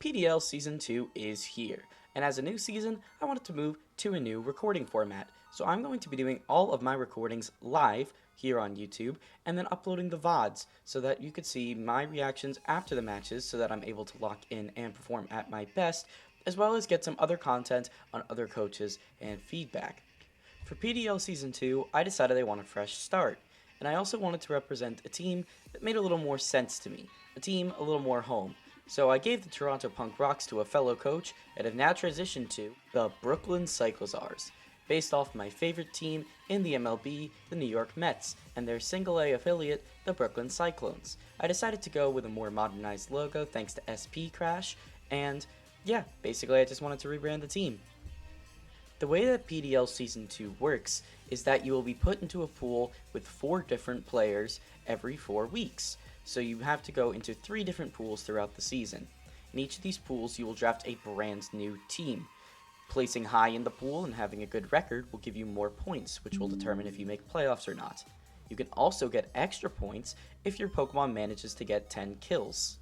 PDL Season 2 is here, and as a new season, I wanted to move to a new recording format. So I'm going to be doing all of my recordings live here on YouTube, and then uploading the VODs so that you could see my reactions after the matches so that I'm able to lock in and perform at my best, as well as get some other content on other coaches and feedback. For PDL Season 2, I decided I want a fresh start, and I also wanted to represent a team that made a little more sense to me, a team a little more home. So I gave the Toronto Punk Rocks to a fellow coach and have now transitioned to the Brooklyn Cyclozars, based off my favorite team in the MLB, the New York Mets, and their single A affiliate, the Brooklyn Cyclones. I decided to go with a more modernized logo thanks to SP Crash, and yeah, basically I just wanted to rebrand the team. The way that PDL Season 2 works is that you will be put into a pool with 4 different players every 4 weeks. So you have to go into 3 different pools throughout the season. In each of these pools, you will draft a brand new team. Placing high in the pool and having a good record will give you more points, which will determine if you make playoffs or not. You can also get extra points if your Pokemon manages to get 10 kills.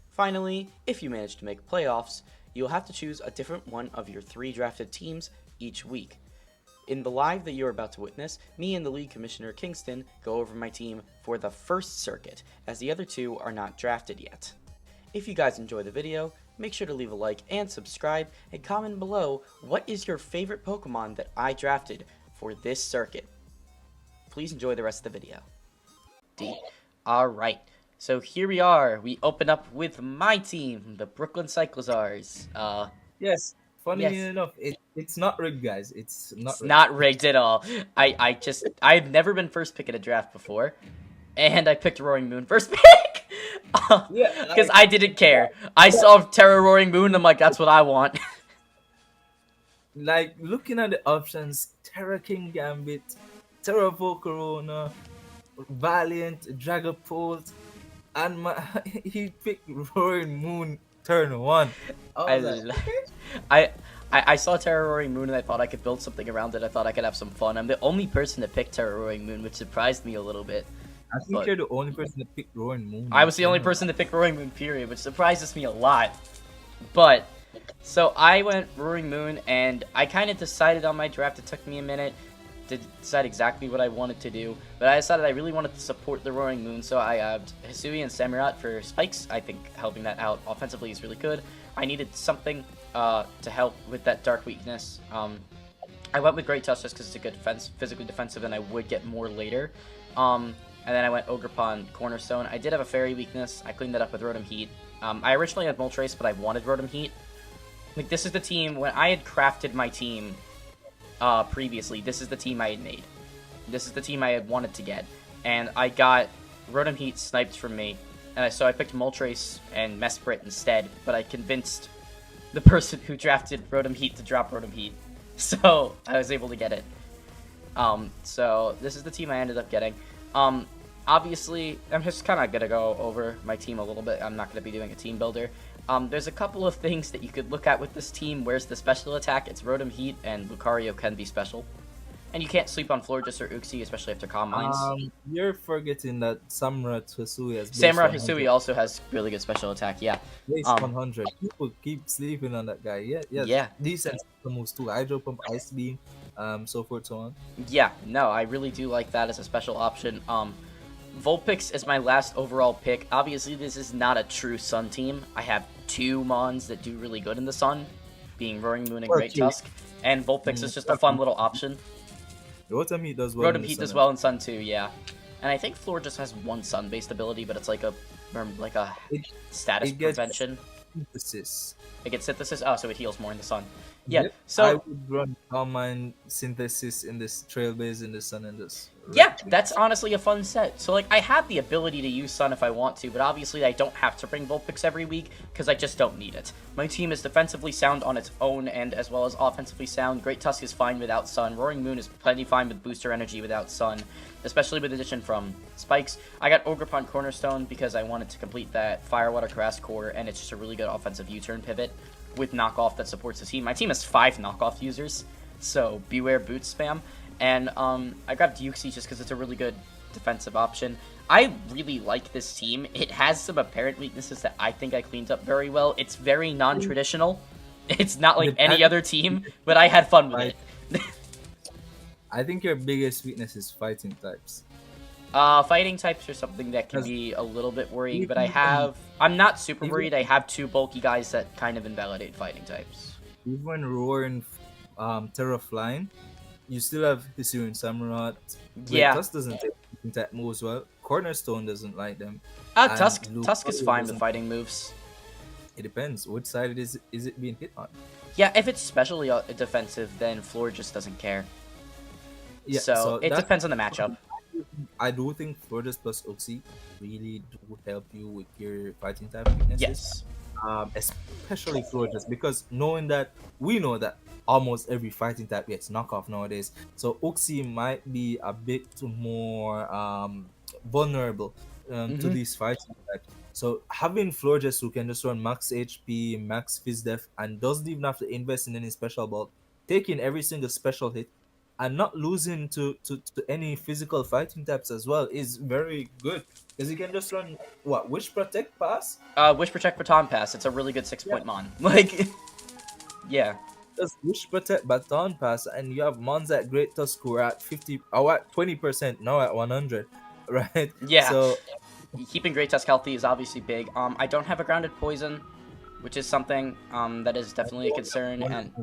Finally, if you manage to make playoffs, you'll have to choose a different one of your 3 drafted teams each week. In the live that you're about to witness, me and the league commissioner Kingston go over my team for the first circuit, as the other 2 are not drafted yet. If you guys enjoy the video, make sure to leave a like and subscribe, and comment below what is your favorite Pokemon that I drafted for this circuit. Please enjoy the rest of the video. Alright, so here we are. We open up with my team, the Brooklyn Cyclozars. Yes, funny Yes. enough, it's not rigged, guys. It's not It's rigged. not rigged at all. I've never been first pick in a draft before, and I picked Roaring Moon first pick. Yeah, Because I didn't care. I saw Terra Roaring Moon, and I'm like, that's what I want. like looking at the options: Terra King Gambit, Terra Volcarona, Valiant, Dragapult, and he picked Roaring Moon turn 1. I I, was like, l- okay. I, I saw Terra Roaring Moon, and I thought I could build something around it. I thought I could have some fun. I'm the only person to pick Terra Roaring Moon, which surprised me a little bit. I think But you're the only person that picked Roaring Moon. I was the only person to pick Roaring Moon, period, which surprises me a lot. But, so I went Roaring Moon, and I kind of decided on my draft. It took me a minute to decide exactly what I wanted to do, but I decided I really wanted to support the Roaring Moon, so I grabbed Hisui and Samurott for spikes. I think helping that out offensively is really good. I needed something to help with that dark weakness. I went with Great Touch just because it's a good defense, physically defensive, and I would get more later. And then I went Ogerpon Cornerstone. I did have a Fairy weakness. I cleaned that up with Rotom Heat. I originally had Moltres, but I wanted Rotom Heat. Like, this is the team, when I had crafted my team previously, this is the team I had made. This is the team I had wanted to get. And I got Rotom Heat sniped from me. And so I picked Moltres and Mesprit instead, but I convinced the person who drafted Rotom Heat to drop Rotom Heat. So I was able to get it. So this is the team I ended up getting. Obviously, I'm just kind of going to go over my team a little bit. I'm not going to be doing a team builder. There's a couple of things that you could look at with this team. Where's the special attack? It's Rotom Heat, and Lucario can be special. And you can't sleep on Florges or Uxie, especially after Calm Minds. You're forgetting that Samurott Hisui has base Samurott 100. Hisui also has really good special attack, yeah. Base 100. People keep sleeping on that guy. Yeah. Decent moves too. Hydro Pump, Ice Beam, so forth, so on. Yeah, no, I really do like that as a special option. Vulpix is my last overall pick. Obviously, this is not a true Sun team. I have 2 Mons that do really good in the Sun, being Roaring Moon and Great Tusk. And Vulpix is just a fun little option. Rotom Heat does well. Rotom Heat does well in Sun too, yeah. And I think Floor just has 1 Sun-based ability, but it's like a status prevention. Synthesis. It gets Synthesis. Oh, so it heals more in the Sun. Yeah. Yep. So I would run Common Synthesis in this Trailblaze in the Sun and this. yeah, that's honestly a fun set. So, like, I have the ability to use Sun if I want to, but obviously I don't have to bring Vulpix every week, because I just don't need it. My team is defensively sound on its own end, as well as offensively sound. Great Tusk is fine without Sun. Roaring Moon is plenty fine with Booster Energy without Sun, especially with addition from Spikes. I got Ogerpon Cornerstone because I wanted to complete that Fire, Water, Grass core, and it's just a really good offensive U-turn pivot with knockoff that supports the team. My team has 5 knockoff users, so beware boot spam. And I grabbed Uxie just because it's a really good defensive option. I really like this team. It has some apparent weaknesses that I think I cleaned up very well. It's very non-traditional. It's not like any other team, but I had fun with it. I think your biggest weakness is fighting types. Fighting types are something that can be a little bit worrying, but I'm not super worried. I have two bulky guys that kind of invalidate fighting types. Even Roaring Terrafline, you still have Hisuian Samurott. Yeah. Tusk doesn't take fighting type moves well. Cornerstone doesn't like them. Tusk is fine with fighting moves. It depends. Which side is it being hit on? Yeah, if it's especially defensive, then Floor just doesn't care. Yeah, so it depends on the matchup. I do think Florida's plus Oxy really do help you with your fighting type weaknesses. Yes. Especially Florida's, because we know that almost every fighting type gets knockoff nowadays. So Oxy might be a bit more vulnerable to these fighting types. So having Florges who can just run max HP, max Fizz Def, and doesn't even have to invest in any special bulk, taking every single special hit, and not losing to any physical fighting types as well is very good. Because you can just run, Wish Protect Pass? Wish Protect Baton Pass. It's a really good 6-point mon. Like, yeah. Just Wish Protect Baton Pass, and you have mons at Great Tusk who are at 50, or at 20%, now at 100, right? Yeah. So keeping Great Tusk healthy is obviously big. I don't have a Grounded Poison, which is something that is definitely a concern, and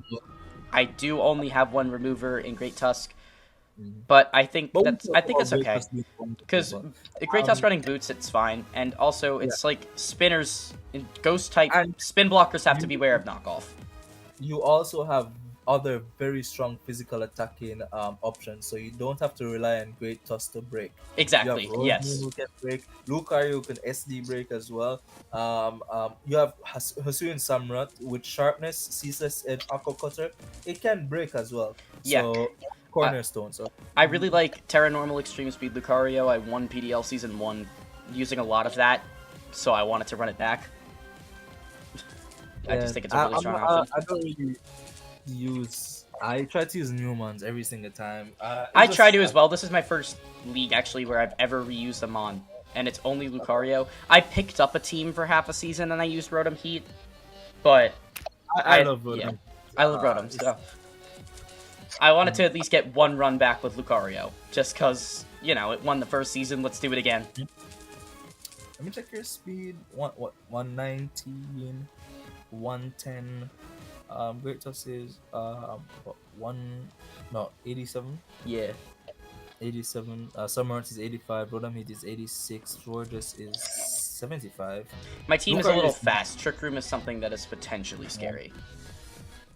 I do only have one remover in Great Tusk, but I think that's okay, because Great Tusk running boots, it's fine, and also it's like spinners and ghost type spin blockers have to beware of knockoff. You also have other very strong physical attacking options, so you don't have to rely on Great Tusk to break. Exactly. Yes. Who can break. Lucario can SD break as well. You have Hisuian Samurott with sharpness, ceaseless edge, aqua cutter. It can break as well. So cornerstone. So I really like Terra Normal Extreme Speed Lucario. I won PDL Season 1 using a lot of that, so I wanted to run it back. I just think it's a really strong option. I don't really I try to use new ones every single time. I try to as well. This is my first league actually where I've ever reused a mon, and it's only Lucario. I picked up a team for half a season and I used Rotom Heat, but I love Rotom. Yeah, I love Rotom, so I wanted to at least get one run back with Lucario, just because, it won the first season. Let's do it again. Let me check your speed. 119, 110. Great Tusk is 87. Yeah, 87. Samurott is 85. Rotom Heat is 86. Florges is 75. My team is a little fast. Trick Room is something that is potentially scary.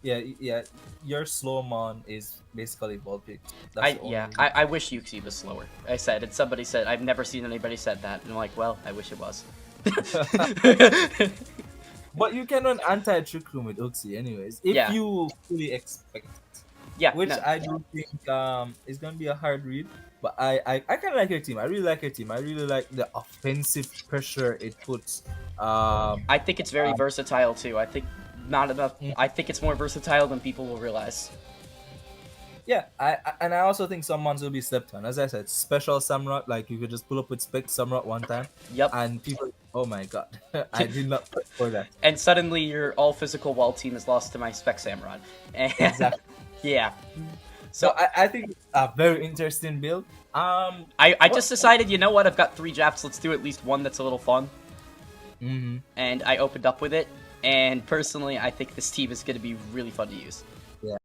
Yeah. Your slow mon is basically ball pick. I wish Uxie was slower. Somebody said I've never seen anybody said that, and I'm like, well, I wish it was. But you can run anti-Trick Room with Uxie anyways, if you fully expect it. Yeah. Which I do think is going to be a hard read. But I kind of like your team. I really like your team. I really like the offensive pressure it puts. I think it's very versatile too. I think not enough. I think it's more versatile than people will realize. Yeah, I also think some mons will be slept on. As I said, special Samurott, like you could just pull up with Spec Samurott one time. Yep. And people, oh my god, I did not put for that. And suddenly your all physical wall team is lost to my Spec Samurott. Exactly. Yeah. So I think a very interesting build. I just decided, you know what? I've got 3 Japs. Let's do at least one that's a little fun. And I opened up with it. And personally, I think this team is going to be really fun to use.